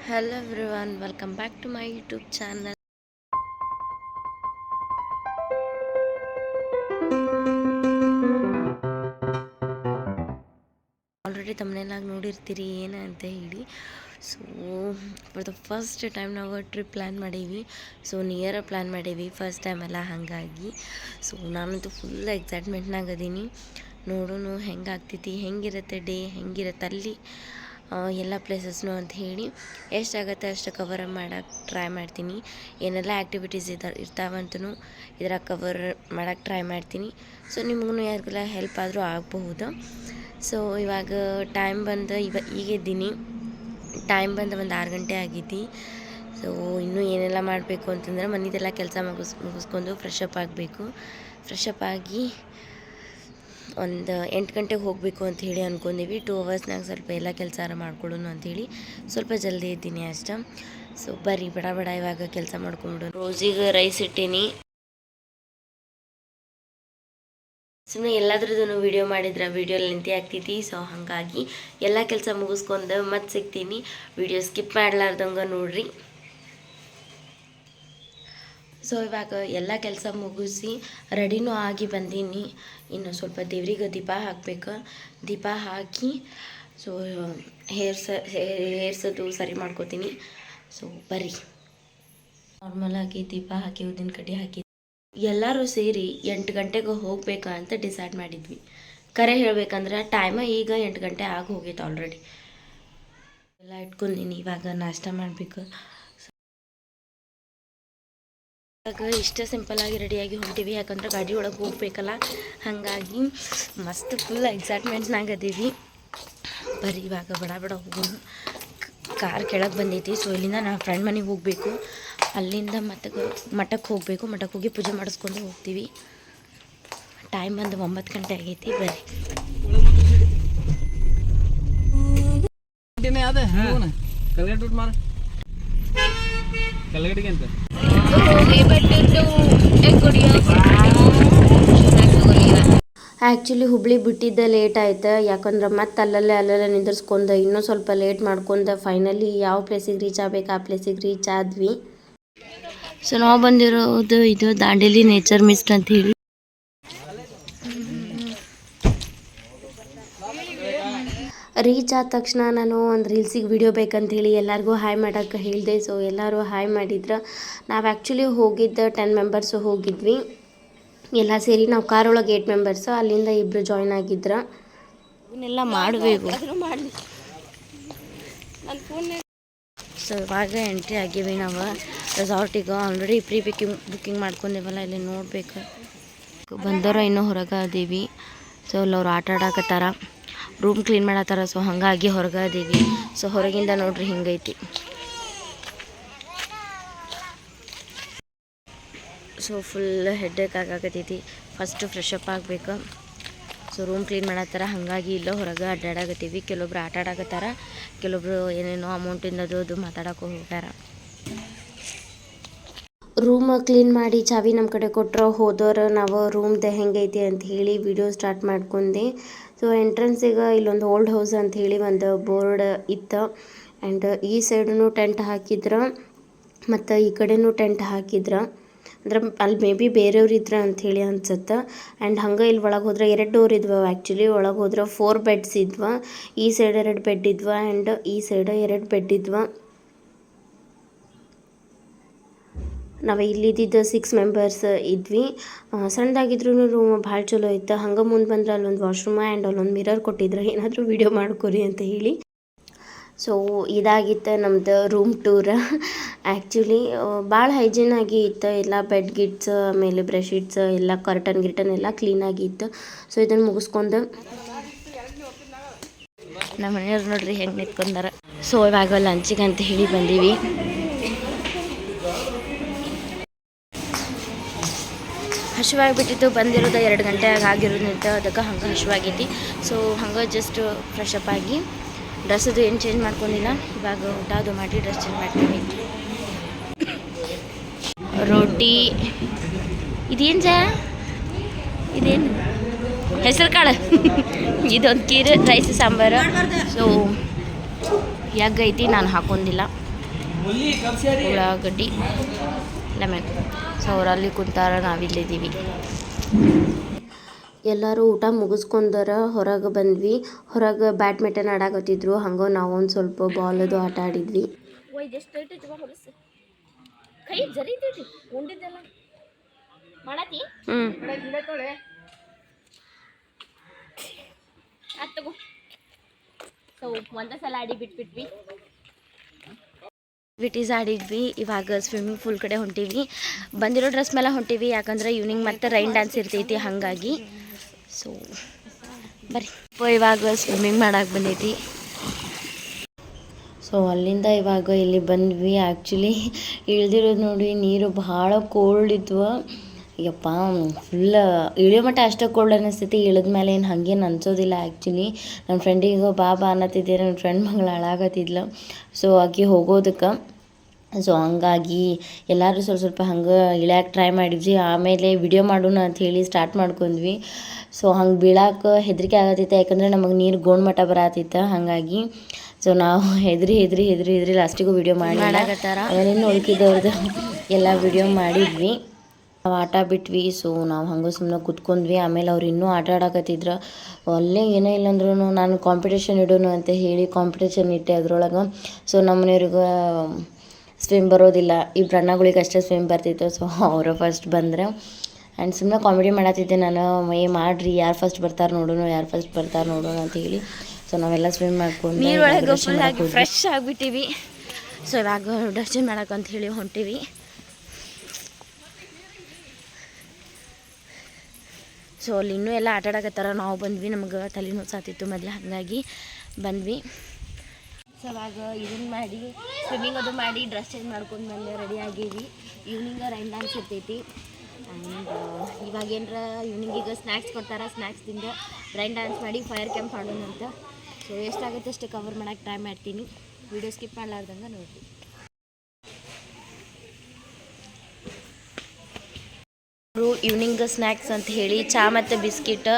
Hello everyone, welcome back to my YouTube channel. Already ತಮ್ಮನೇಲಾಗಿ ನೋಡಿರ್ತೀರಿ ಏನಂತ ಹೇಳಿ. So for the first time ನಾವು ಟ್ರಿಪ್ ಪ್ಲ್ಯಾನ್ ಮಾಡೀವಿ. ಸೊ ನಿಯರ್ ಪ್ಲ್ಯಾನ್ ಮಾಡೀವಿ ಫಸ್ಟ್ ಟೈಮ್ ಎಲ್ಲ ಹಾಗಾಗಿ. ಸೊ ನಾನಂತೂ ಫುಲ್ ಎಕ್ಸೈಟ್ಮೆಂಟ್ನಾಗ ಅದೀನಿ. ನೋಡೋಣ ಹೆಂಗಾಗ್ತೈತಿ, ಹೆಂಗಿರುತ್ತೆ ಡೇ, ಹೆಂಗಿರುತ್ತೆ ಅಲ್ಲಿ ಎಲ್ಲ ಪ್ಲೇಸಸ್ನು ಅಂತ ಹೇಳಿ ಎಷ್ಟಾಗತ್ತೆ ಅಷ್ಟು ಕವರ್ ಮಾಡೋಕ್ಕೆ ಟ್ರೈ ಮಾಡ್ತೀನಿ. ಏನೆಲ್ಲ ಆ್ಯಕ್ಟಿವಿಟೀಸ್ ಇರ್ತಾವಂತೂ ಇದ್ರಾಗ ಕವರ್ ಮಾಡೋಕ್ಕೆ ಟ್ರೈ ಮಾಡ್ತೀನಿ. ಸೊ ನಿಮಗೂ ಯಾರಿಗೆಲ್ಲ ಹೆಲ್ಪ್ ಆದರೂ ಆಗಬಹುದು. ಸೊ ಇವಾಗ ಟೈಮ್ ಬಂದು ಈಗಿದ್ದೀನಿ. ಟೈಮ್ ಬಂದು ಒಂದು 6 ಗಂಟೆ ಆಗೈತಿ. ಸೊ ಇನ್ನೂ ಏನೆಲ್ಲ ಮಾಡಬೇಕು ಅಂತಂದ್ರೆ ಮನೆಯದೆಲ್ಲ ಕೆಲಸ ಮುಗಿಸ್ಕೊಂಡು ಫ್ರೆಶ್ ಅಪ್ ಆಗಬೇಕು. ಫ್ರೆಶ್ ಅಪ್ ಆಗಿ ಒಂದು 8 ಗಂಟೆಗೆ ಹೋಗಬೇಕು ಅಂತ ಹೇಳಿ ಅಂದ್ಕೊಂಡೀವಿ. 2 ಅವರ್ಸ್ನಾಗ ಸ್ವಲ್ಪ ಎಲ್ಲ ಕೆಲಸ ಮಾಡ್ಕೊಳ್ಳೋಣ ಅಂಥೇಳಿ ಸ್ವಲ್ಪ ಜಲ್ದಿ ಇದ್ದೀನಿ ಅಷ್ಟೇ. ಸೊ ಬರ್ರಿ ಬಡ ಬಡ ಇವಾಗ ಕೆಲಸ ಮಾಡ್ಕೊಂಬಿಡೋಣ. ರೋಸಿಗೆ ರೈಸ್ ಇಟ್ಟೀನಿ. ಸುಮ್ಮನೆ ಎಲ್ಲದ್ರದ್ದು ವೀಡಿಯೋ ಮಾಡಿದ್ರೆ ವೀಡಿಯೋ ಲೆಂತಿ ಆಗ್ತೈತಿ. ಸೊ ಹಾಗಾಗಿ ಎಲ್ಲ ಕೆಲಸ ಮುಗಿಸ್ಕೊಂಡು ಮತ್ತೆ ಸಿಗ್ತೀನಿ. ವೀಡಿಯೋ ಸ್ಕಿಪ್ ಮಾಡ್ಲಾರ್ದಂಗೆ ನೋಡ್ರಿ. ಸೊ ಇವಾಗ ಎಲ್ಲ ಕೆಲಸ ಮುಗಿಸಿ ರೆಡಿನೂ ಆಗಿ ಬಂದೀನಿ. ಇನ್ನು ಸ್ವಲ್ಪ ದೇವ್ರಿಗೆ ದೀಪ ಹಾಕಬೇಕು. ದೀಪ ಹಾಕಿ ಸೊ ಹೇರ್ಸೋದು ಸರಿ ಮಾಡ್ಕೋತೀನಿ. ಸೊ ಬರ್ರಿ ನಾರ್ಮಲಾಗಿ ದೀಪ ಹಾಕಿ ಉದ್ದಿನ ಕಡ್ಡಿ ಹಾಕಿ ಎಲ್ಲರೂ ಸೇರಿ 8 ಗಂಟೆಗೆ ಹೋಗ್ಬೇಕಾ ಅಂತ ಡಿಸೈಡ್ ಮಾಡಿದ್ವಿ. ಕರೆ ಹೇಳಬೇಕಂದ್ರೆ ಟೈಮ ಈಗ 8 ಗಂಟೆ ಆಗಿ ಹೋಗೈತೆ ಆಲ್ರೆಡಿ. ಎಲ್ಲ ಇಟ್ಕೊಂಡಿನಿ. ಇವಾಗ ನಾಷ್ಟ ಮಾಡಬೇಕು. ಇವಾಗ ಇಷ್ಟ ಸಿಂಪಲ್ಲಾಗಿ ರೆಡಿಯಾಗಿ ಹೊಂಟೀವಿ. ಯಾಕಂದ್ರೆ ಗಾಡಿ ಒಳಗೆ ಹೋಗ್ಬೇಕಲ್ಲ, ಹಾಗಾಗಿ ಮಸ್ತ್ ಫುಲ್ ಎಕ್ಸೈಟ್ಮೆಂಟ್ನಾಗ ಅದೀವಿ. ಬರೀ ಇವಾಗ ಬಡ ಬಡ ಹೋಗೋಣ. ಕಾರ್ ಕೆಳಗೆ ಬಂದೈತಿ. ಸೊ ಇಲ್ಲಿಂದ ನಾವು ಫ್ರೆಂಡ್ ಮನೆಗೆ ಹೋಗಬೇಕು. ಅಲ್ಲಿಂದ ಮಠಕ್ಕೆ ಹೋಗಬೇಕು. ಮಠಕ್ಕೆ ಹೋಗಿ ಪೂಜೆ ಮಾಡಿಸ್ಕೊಂಡು ಹೋಗ್ತೀವಿ. ಟೈಮ್ ಬಂದು 9 ಗಂಟೆ ಆಗೈತಿ. ಬರ್ರಿ ಆ್ಯಕ್ಚುಲಿ ಹುಬ್ಳಿ ಬಿಟ್ಟಿದ್ದ ಲೇಟ್ ಆಯ್ತು. ಯಾಕಂದ್ರೆ ಮತ್ತೆ ಅಲ್ಲಲ್ಲೇ ನಿಂದಿರ್ಸ್ಕೊಂಡು ಇನ್ನೂ ಸ್ವಲ್ಪ ಲೇಟ್ ಮಾಡ್ಕೊಂಡು ಫೈನಲಿ ಯಾವ ಪ್ಲೇಸಿಗೆ ರೀಚ್ ಆಗ್ಬೇಕು ಆ ಪ್ಲೇಸಿಗೆ ರೀಚ್ ಆದ್ವಿ. ಸೊ ನಾವು ಬಂದಿರೋದು ಇದು ದಾಂಡೇಲಿ ನೇಚರ್ ಮಿಸ್ಟ್ ಅಂತ ಹೇಳಿ. ರೀಚ್ ಆದ ತಕ್ಷಣ ನಾನು ಒಂದು ರೀಲ್ಸಿಗೆ ವಿಡಿಯೋ ಬೇಕಂತೇಳಿ ಎಲ್ಲರಿಗೂ ಹಾಯ್ ಮಾಡೋಕ್ಕೆ ಹೇಳಿದೆ. ಸೊ ಎಲ್ಲರೂ ಹಾಯ್ ಮಾಡಿದ್ರು. ನಾವು ಆ್ಯಕ್ಚುಲಿ ಹೋಗಿದ್ದ 10 ಮೆಂಬರ್ಸು ಹೋಗಿದ್ವಿ ಎಲ್ಲ ಸೇರಿ. ನಾವು ಕಾರೊಳಗೆ 8 ಮೆಂಬರ್ಸು, ಅಲ್ಲಿಂದ 2 ಜಾಯ್ನ್ ಆಗಿದ್ರು. ಇವನ್ನೆಲ್ಲ ಮಾಡಬೇಕು. ಸೊ ಇವಾಗ ಎಂಟ್ರಿ ಆಗಿವಿ ನಾವು ರೆಸಾರ್ಟಿಗೆ. ಆಲ್ರೆಡಿ ಬುಕ್ಕಿಂಗ್ ಮಾಡ್ಕೊಂಡೇವಲ್ಲ, ಇಲ್ಲಿ ನೋಡಬೇಕು. ಬಂದವರು ಇನ್ನೂ ಹೊರಗೆ ಅದೀವಿ. ಸೊ ಅಲ್ಲವ್ರು ಆಟ ಆಡಕತ್ತಾರ, ರೂಮ್ ಕ್ಲೀನ್ ಮಾಡತ್ತಾರ. ಸೊ ಹಾಗಾಗಿ ಹೊರಗೆ ಅದೀವಿ. ಸೊ ಹೊರಗಿಂದ ನೋಡ್ರಿ ಹಿಂಗೈತಿ. ಸೊ ಫುಲ್ ಹೆಡ್ಡೇಕ್ ಆಗಾಕತ್ತೈತಿ. ಫಸ್ಟು ಫ್ರೆಶ್ ಅಪ್ ಆಗಬೇಕು. ಸೊ ರೂಮ್ ಕ್ಲೀನ್ ಮಾಡತ್ತಾರ, ಹಾಗಾಗಿ ಇಲ್ಲೋ ಹೊರಗೆ ಅಡ್ಡಾಡಕತ್ತೀವಿ. ಕೆಲವೊಬ್ರು ಆಟ ಆಡಕತ್ತಾರ, ಕೆಲವೊಬ್ರು ಏನೇನೋ ಅಮೌಂಟಿಂದದು ಅದು ಮಾತಾಡೋಕೆ ಹೋಗ್ಯಾರ. ರೂಮ್ ಕ್ಲೀನ್ ಮಾಡಿ ಚಾವಿ ನಮ್ಮ ಕಡೆ ಕೊಟ್ಟರು. ಹೋದವರು ನಾವು ರೂಮ್ದು ಹೆಂಗೈತಿ ಅಂತ ಹೇಳಿ ವಿಡಿಯೋ ಸ್ಟಾರ್ಟ್ ಮಾಡ್ಕೊಂಡೆ. ಸೊ ಎಂಟ್ರೆನ್ಸಿಗೆ ಇಲ್ಲೊಂದು ಓಲ್ಡ್ ಹೌಸ್ ಅಂತ ಹೇಳಿ ಒಂದು ಬೋರ್ಡ್ ಇತ್ತು. ಆ್ಯಂಡ್ ಈ ಸೈಡೂ ಟೆಂಟ್ ಹಾಕಿದ್ರು ಮತ್ತು ಈ ಕಡೆನೂ ಟೆಂಟ್ ಹಾಕಿದ್ರು. ಅಂದ್ರೆ ಅಲ್ಲಿ ಮೇ ಬಿ ಬೇರೆಯವ್ರು ಇದ್ರ ಅಂಥೇಳಿ ಅನ್ಸುತ್ತೆ. ಆ್ಯಂಡ್ ಹಂಗೆ ಇಲ್ಲಿ ಒಳಗೆ ಹೋದ್ರೆ 2 ಡೋರ್ ಇದ್ವು. ಆ್ಯಕ್ಚುಲಿ ಒಳಗೆ ಹೋದ್ರೆ 4 ಬೆಡ್ಸ್ ಇದ್ವು. ಈ ಸೈಡ್ 2 ಬೆಡ್ ಇದ್ವು ಆ್ಯಂಡ್ ಈ ಸೈಡ್ 2 ಬೆಡ್ ಇದ್ವು. ನಾವು ಇಲ್ಲಿದ್ದಿದ್ದು 6 ಮೆಂಬರ್ಸ್ ಇದ್ವಿ. ಸಣ್ಣದಾಗಿದ್ರು ರೂಮ್ ಭಾಳ ಚಲೋ ಇತ್ತು. ಹಂಗೆ ಮುಂದೆ ಬಂದ್ರೆ ಅಲ್ಲೊಂದು ವಾಶ್ರೂಮ್ ಆ್ಯಂಡ್ ಅಲ್ಲೊಂದು ಮಿರರ್ ಕೊಟ್ಟಿದ್ರು, ಏನಾದರೂ ವೀಡಿಯೋ ಮಾಡ್ಕೊರಿ ಅಂತ ಹೇಳಿ. ಸೊ ಇದಾಗಿತ್ತು ನಮ್ಮದು ರೂಮ್ ಟೂರ್. ಆ್ಯಕ್ಚುಲಿ ಭಾಳ ಹೈಜೀನಾಗಿ ಇತ್ತು. ಎಲ್ಲ ಬೆಡ್ ಗಿಟ್ಸ್ ಆಮೇಲೆ ಬ್ರೆಶೀಟ್ಸ್ ಎಲ್ಲ ಕರ್ಟನ್ ಎಲ್ಲ ಕ್ಲೀನಾಗಿತ್ತು. ಸೊ ಇದನ್ನು ಮುಗಿಸ್ಕೊಂಡು ನಮ್ಮ ಮನೆಯವ್ರು ನೋಡ್ರಿ ಹೆಂಗೆ ನಿಂತ್ಕೊಂಡಾರ. ಸೊ ಇವಾಗ ಲಂಚಿಗೆ ಅಂತ ಹೇಳಿ ಬಂದೀವಿ. ಹಸಿವಾಗಿಬಿಟ್ಟಿತ್ತು. ಬಂದಿರೋದು 2 ಗಂಟೆ ಆಗಿರೋದ್ರಿಂದ ಅದಕ್ಕೆ ಹಂಗೆ ಹಸಿವಾಗೈತಿ. ಸೊ ಹಂಗೆ ಜಸ್ಟ್ ಫ್ರೆಶ್ ಅಪ್ ಆಗಿ ಡ್ರೆಸ್ಸದು ಏನು ಚೇಂಜ್ ಮಾಡ್ಕೊಂಡಿಲ್ಲ. ಇವಾಗ ಊಟ ಅದು ಮಾಡಿ ಡ್ರೆಸ್ ಚೇಂಜ್ ಮಾಡ್ತೀವಿ. ರೋಟಿ ಇದೇನು ಇದೇನು ಹೆಸರು ಕಾಳು ಇದೊಂದು kheer rice sambar. So egg ಐತಿ, ನಾನು ಹಾಕೊಂಡಿಲ್ಲ. ಉಳ್ಳಾಗಡ್ಡಿ ಲೆಮನ್. ಸೊ ಅವರಲ್ಲಿ ಕುಂತಾರ, ನಾವಿಲ್ಲಿದ್ದೀವಿ. ಎಲ್ಲರೂ ಊಟ ಮುಗಿಸ್ಕೊಂಡರ ಹೊರಗೆ ಬಂದ್ವಿ. ಹೊರಗೆ ಬ್ಯಾಡ್ಮಿಂಟನ್ ಆಡಾಕತ್ತಿದ್ರು. ಹಂಗೆ ನಾವು ಒಂದು ಸ್ವಲ್ಪ ಬಾಲದು ಆಟ ಆಡಿದ್ವಿ. ಒಂದೇ ಸಲ ಆಡಿ ಬಿಟ್ಬಿಟ್ವಿ. ಆಕ್ಟಿವಿಟೀಸ್ ಆಡಿದ್ವಿ. ಇವಾಗ ಸ್ವಿಮ್ಮಿಂಗ್ ಪೂಲ್ ಕಡೆ ಹೊಂಟೀವಿ. ಬಂದಿರೋ ಡ್ರೆಸ್ ಮೇಲೆ ಹೊಂಟೀವಿ, ಯಾಕಂದ್ರೆ ಈವ್ನಿಂಗ್ ಮತ್ತೆ ರೈನ್ ಡ್ಯಾನ್ಸ್ ಇರ್ತೈತಿ ಹಾಗಾಗಿ. ಸೊ ಬರ್ರಿ, ಇವಾಗ ಸ್ವಿಮ್ಮಿಂಗ್ ಮಾಡಕ್ಕೆ ಬಂದೈತಿ. ಸೊ ಅಲ್ಲಿಂದ ಇವಾಗ ಇಲ್ಲಿ ಬಂದ್ವಿ. ಆ್ಯಕ್ಚುಲಿ ಇಳ್ದಿರೋದು ನೋಡಿ, ನೀರು ಭಾಳ ಕೋಲ್ಡ್ ಇದ್ವು. ಯಪ್ಪ, ಫುಲ್ ಇಳಿಯೋ ಮಟ್ಟ ಅಷ್ಟೇ ಕೋಲ್ಡ್ ಅನ್ನಿಸ್ತೈತಿ. ಇಳಿದ ಮೇಲೆ ಏನು ಹಾಗೇನು ಅನ್ಸೋದಿಲ್ಲ. ಆ್ಯಕ್ಚುಲಿ ನನ್ನ ಫ್ರೆಂಡಿಗೆ ಬಾ ಅನ್ನತ್ತಿದ್ದೆ, ನನ್ನ ಫ್ರೆಂಡ್ ಮಗಳು ಹಾಳಾಗತ್ತಿದ್ಲು. ಸೊ ಆಕೆ ಹೋಗೋದಕ್ಕೆ. ಸೊ ಹಂಗಾಗಿ ಎಲ್ಲರೂ ಸ್ವಲ್ಪ ಹಂಗೆ ಇಳ್ಯಾಕೆ ಟ್ರೈ ಮಾಡಿದ್ವಿ. ಆಮೇಲೆ ವಿಡಿಯೋ ಮಾಡೋಣ ಅಂಥೇಳಿ ಸ್ಟಾರ್ಟ್ ಮಾಡ್ಕೊಂಡ್ವಿ. ಸೊ ಹಂಗೆ ಬೀಳಾಕೆ ಹೆದರಿಕೆ ಆಗತ್ತಿತ್ತು, ಯಾಕಂದರೆ ನಮಗೆ ನೀರು ಗೋಣ್ ಮಟ್ಟ ಬರತ್ತಿತ್ತು. ಹಾಗಾಗಿ ಸೊ ನಾವು ಹೆದ್ರಿ ಲಾಸ್ಟಿಗೂ ವಿಡಿಯೋ ಮಾಡಾಕತ್ತಾರ. ಏನೇನು ಉಳ್ಕಿದ್ದವ್ರದ್ದು ಎಲ್ಲ ವಿಡಿಯೋ ಮಾಡಿದ್ವಿ. ನಾವು ಆಟ ಬಿಟ್ವಿ. ಸೊ ನಾವು ಹಂಗೆ ಸುಮ್ಮನೆ ಕೂತ್ಕೊಂಡ್ವಿ. ಆಮೇಲೆ ಅವ್ರು ಇನ್ನೂ ಆಟ ಆಡಕತ್ತಿದ್ರು. ಅಲ್ಲೇ ಏನೇ ಇಲ್ಲಂದ್ರೂ ನಾನು ಕಾಂಪಿಟೇಷನ್ ಇಡೋನು ಅಂತ ಹೇಳಿ ಕಾಂಪಿಟೇಷನ್ ಇಟ್ಟೆ ಅದ್ರೊಳಗೆ. ಸೊ ನಮ್ಮನೆಯವ್ರಿಗೆ ಸ್ವಿಮ್ ಬರೋದಿಲ್ಲ, ಇಬ್ಬರು ಅಣ್ಣಗಳಿಗೆ ಅಷ್ಟೇ ಸ್ವಿಮ್ ಬರ್ತಿತ್ತು. ಸೊ ಅವರು ಫಸ್ಟ್ ಬಂದ್ರೆ ಆ್ಯಂಡ್ ಸುಮ್ಮನೆ ಕಾಮಿಡಿ ಮಾಡತ್ತಿದ್ದೆ ನಾನು. ಮಾಡಿರಿ, ಯಾರು ಫಸ್ಟ್ ಬರ್ತಾರೆ ನೋಡೋಣ ಅಂತ ಹೇಳಿ. ಸೊ ನಾವೆಲ್ಲ ಸ್ವಿಮ್ ಮಾಡ್ಕೊಂಡು ನೀರೊಳಗೆ ಫುಲ್ಲಾಗಿ ಫ್ರೆಶ್ ಆಗಿಬಿಟ್ಟಿವಿ. ಸೊ ಇವಾಗ ಡ್ರೆಸ್ ಚೇಂಜ್ ಮಾಡಕ್ಕಂತ ಹೇಳಿ ಹೊಂಟೀವಿ. ಸೊ ಅಲ್ಲಿ ಇನ್ನೂ ಎಲ್ಲ ಆಟ ಆಡಕತ್ತಾರ. ನಾವು ಬಂದ್ವಿ, ನಮಗೆ ತಲೆನೋವು ಸಾತಿತ್ತು ಮೊದಲು, ಹಾಗಾಗಿ ಬಂದ್ವಿ. ಸೊ ಅವಾಗ ಇದನ್ನು ಮಾಡಿ ಸ್ವಿಮ್ಮಿಂಗ್ ಅದು ಮಾಡಿ ಡ್ರೆಸ್ ಚೇಂಜ್ ಮಾಡ್ಕೊಂಡು ಬಂದು ರೆಡಿ ಆಗೀವಿ. ಈವ್ನಿಂಗ ರೈನ್ ಡ್ಯಾನ್ಸ್ ಇರ್ತೈತಿ. ಆ್ಯಂಡ್ ಇವಾಗ ಏನರ ಈವ್ನಿಂಗಿಗೆ ಸ್ನ್ಯಾಕ್ಸ್ ಕೊಡ್ತಾರೆ, ಸ್ನ್ಯಾಕ್ಸ್ದಿಂದ ರೈನ್ ಡ್ಯಾನ್ಸ್ ಮಾಡಿ ಫೈರ್ ಕ್ಯಾಂಪ್ ಮಾಡೋಣ ಅಂತ. ಸೊ ಎಷ್ಟಾಗುತ್ತೆ ಅಷ್ಟೇ ಕವರ್ ಮಾಡೋಕ್ಕೆ ಟ್ರೈ ಮಾಡ್ತೀನಿ. ವಿಡಿಯೋ ಸ್ಕಿಪ್ ಮಾಡಲಾರ್ದಂಗೆ ನೋಡಿರಿ. ಈವ್ನಿಂಗ್ ಸ್ನ್ಯಾಕ್ಸ್ ಅಂತ ಹೇಳಿ ಚಾ ಮತ್ತು ಬಿಸ್ಕಿಟ್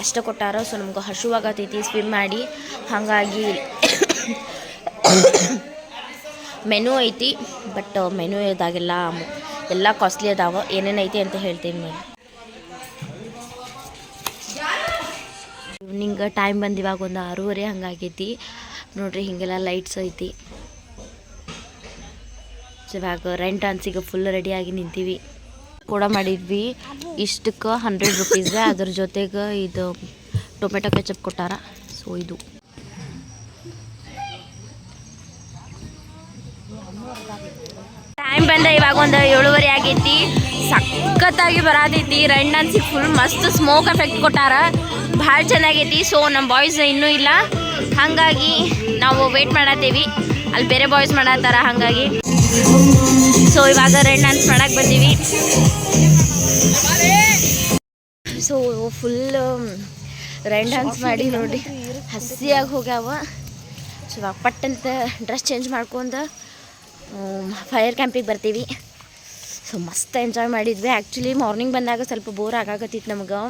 ಅಷ್ಟೇ ಕೊಟ್ಟಾರ. ಸೊ ನಮ್ಗೆ ಹಸುವಾಗತೈತಿ ಸ್ವಿಮ್ ಮಾಡಿ, ಹಾಗಾಗಿ ಮೆನು ಐತಿ. ಬಟ್ ಮೆನು ಇದಾಗೆಲ್ಲ ಎಲ್ಲ ಕಾಸ್ಟ್ಲಿ ಅದಾವ. ಏನೇನೈತಿ ಅಂತ ಹೇಳ್ತೀನಿ ನಾನು. ಈವ್ನಿಂಗ್ ಟೈಮ್ ಬಂದು ಇವಾಗ ಒಂದು 6:30 ಹಂಗಾಗೈತಿ ನೋಡ್ರಿ. ಹೀಗೆಲ್ಲ ಲೈಟ್ಸ್ ಐತಿ. ಸೊ ಇವಾಗ ರೈನ್ ಡ್ಯಾನ್ಸಿಗೆ ಫುಲ್ ರೆಡಿಯಾಗಿ ನಿಂತೀವಿ. ಕೂಡ ಮಾಡಿದ್ವಿ. ಇಷ್ಟಕ್ಕೆ 100 ರೂಪೀಸ್. ಅದ್ರ ಜೊತೆಗೆ ಇದು ಟೊಮೆಟೊ ಕೆಚಪ್ ಕೊಟ್ಟಾರ. ಸೊ ಇದು ಟೈಮ್ ಬಂದ ಇವಾಗ ಒಂದು 7:30 ಆಗೈತಿ. ಸಖತ್ತಾಗಿ ಬರತೈತಿ. ರೈನ್ ಡ್ಯಾನ್ಸಿಗೆ ಫುಲ್ ಮಸ್ತ್ ಸ್ಮೋಕ್ ಎಫೆಕ್ಟ್ ಕೊಟ್ಟಾರ, ಭಾಳ ಚೆನ್ನಾಗೈತಿ. ಸೊ ನಮ್ಮ ಬಾಯ್ಸ್ ಇನ್ನೂ ಇಲ್ಲ, ಹಾಗಾಗಿ ನಾವು ವೇಟ್ ಮಾಡತ್ತೀವಿ. ಅಲ್ಲಿ ಬೇರೆ ಬಾಯ್ಸ್ ಮಾಡತ್ತಾರ, ಹಾಗಾಗಿ ಸೊ ಇವಾಗ ರೈನ್ ಡ್ಯಾನ್ಸ್ ಮಾಡಕ್ಕೆ ಬಂದೀವಿ. ಸೊ ಫುಲ್ ರೈನ್ ಡ್ಯಾನ್ಸ್ ಮಾಡಿ ನೋಡಿರಿ ಹಸಿಯಾಗಿ ಹೋಗ್ಯಾವ. ಸೊ ಇವಾಗ ಪಟ್ಟಂತ ಡ್ರೆಸ್ ಚೇಂಜ್ ಮಾಡ್ಕೊಂಡು ಫೈರ್ ಕ್ಯಾಂಪಿಗೆ ಬರ್ತೀವಿ. ಸೊ ಮಸ್ತ್ ಎಂಜಾಯ್ ಮಾಡಿದ್ವಿ. ಆ್ಯಕ್ಚುಲಿ ಮಾರ್ನಿಂಗ್ ಬಂದಾಗ ಸ್ವಲ್ಪ ಬೋರ್ ಆಗಾಕತ್ತಿತ್ತು ನಮ್ಗೆ,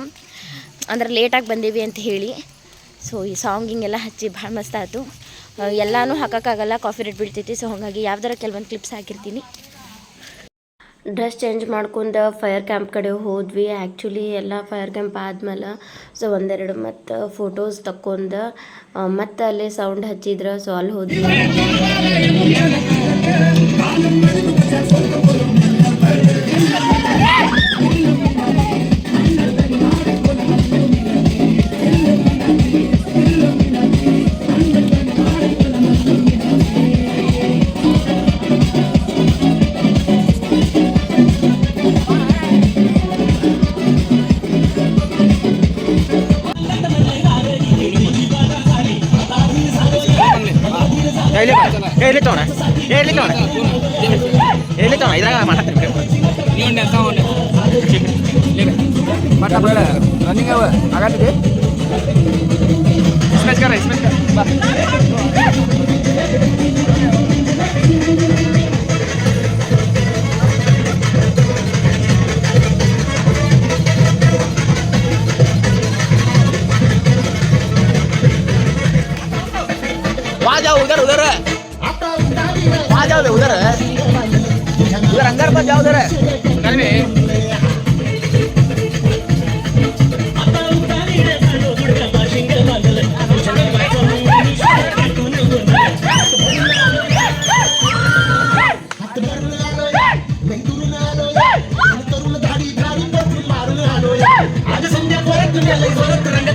ಅಂದ್ರೆ ಲೇಟಾಗಿ ಬಂದೀವಿ ಅಂತ ಹೇಳಿ. ಸೊ ಈ ಸಾಂಗಿಂಗೆಲ್ಲ ಹಚ್ಚಿ ಭಾಳ ಮಸ್ತ್ ಆಯಿತು. ಎಲ್ಲನೂ ಹಾಕೋಕ್ಕಾಗಲ್ಲ, ಕಾಫಿ ರೇಟ್ ಬೀಳ್ತೈತಿ. ಸೊ ಹಾಗಾಗಿ ಯಾವ್ದಾರ ಕೆಲವೊಂದು ಕ್ಲಿಪ್ಸ್ ಹಾಕಿರ್ತೀನಿ. ಡ್ರೆಸ್ ಚೇಂಜ್ ಮಾಡ್ಕೊಂಡು ಫೈರ್ ಕ್ಯಾಂಪ್ ಕಡೆ ಹೋದ್ವಿ. ಆ್ಯಕ್ಚುಲಿ ಎಲ್ಲ ಫೈರ್ ಕ್ಯಾಂಪ್ ಆದ್ಮೇಲೆ ಸೊ ಒಂದೆರಡು ಮತ್ತು ಫೋಟೋಸ್ ತಕ್ಕೊಂಡು ಮತ್ತು ಅಲ್ಲೇ ಸೌಂಡ್ ಹಚ್ಚಿದ್ರು. ಸೊ ಅಲ್ಲಿ ಹೋದ್ವಿ. ಇದ್ರಾಗ ಮಾತಾಡ್ತೀನಿ ರನ್ನಿಂಗ್ ಅವ ಆಗತ್ತಿದೆ. वहाँ जाओ उधर उधर वहाँ जाओ जाऊ दे उधर अंदर मत जाओ उधर आज संध्या परत